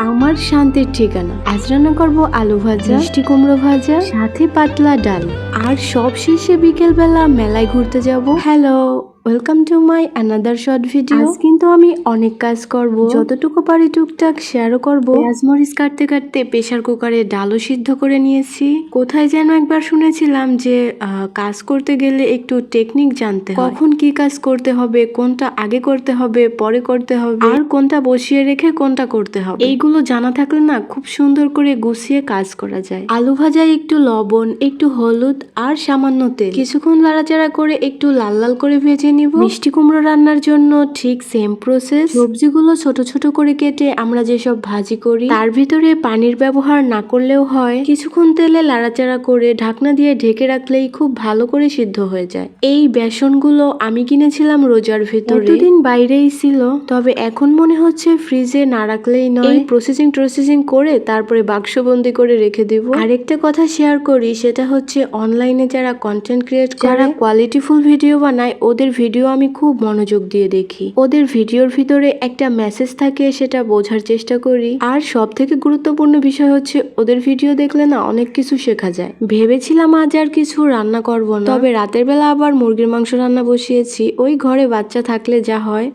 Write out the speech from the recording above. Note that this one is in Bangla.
আমার শান্তির ঠিকানা। আজ রান্না করবো আলু ভাজা, মিষ্টি কুমড়ো ভাজা, সাথে পাতলা ডাল। আর সব শেষে বিকেল বেলা মেলায় ঘুরতে যাব। Hello, welcome to my another short video. আজ কিন্তু আমি অনেক কাজ করব, যতটুকু পারি টুকটাক শেয়ারও করব। পেঁয়াজ মরিচ কাটতে কাটতে প্রেসার কুকারে ডালও সিদ্ধ করে নিয়েছি। কোথায় যেন একবার শুনেছিলাম যে কাজ করতে গেলে একটু টেকনিক জানতে হয়, কখন কি কাজ করতে হবে, কোনটা আগে করতে হবে, পরে করতে হবে, আর কোনটা বসিয়ে রেখে কোনটা করতে হবে। এইগুলো জানা থাকলে না খুব সুন্দর করে গুছিয়ে কাজ করা যায়। আলু ভাজায় একটু লবণ, একটু হলুদ আর সামান্য তেল কিছুক্ষণ নাড়াচাড়া করে একটু লাল লাল করে ভেজে নিব। মিষ্টি কুমড়ো রান্নার জন্য ঠিক সেম প্রসেস। সবজিগুলো ছোট ছোট করে কেটে আমরা যেসব ভাজি করি তার ভিতরে পানির ব্যবহার না করলেও হয়। কিছুক্ষণ তেলে নাড়াচাড়া করে ঢাকনা দিয়ে ঢেকে রাখলেই খুব ভালো করে সিদ্ধ হয়ে যায়। এই বেসনগুলো আমি কিনেছিলাম রোজার ভিতরে, এতদিন বাইরেই ছিল, তবে এখন মনে হচ্ছে ফ্রিজে না রাখলেই নয়। এই প্রসেসিং করে তারপরে বাক্সবন্দি করে রেখে দিব। আরেকটা কথা শেয়ার করি, সেটা হচ্ছে অনলাইনে যারা কন্টেন্ট ক্রিয়েট করে, যারা কোয়ালিটিফুল ভিডিও বানায়, ওদের ভিডিও আমি খুব মনোযোগ দিয়ে দেখি। ওদের ভিডিওর ভিতরে একটা মেসেজ থাকে, সেটা বোঝার চেষ্টা করি। আর সব থেকে গুরুত্বপূর্ণ বিষয় হচ্ছে ওদের ভিডিও দেখলে না অনেক কিছু শেখা যায়। ভেবেছিলাম আজ আর কিছু রান্না করব না, তবে রাতের বেলা আবার মুরগির মাংস রান্না বসিয়েছি। ওই ঘরে বাচ্চা থাকলে যা হয়।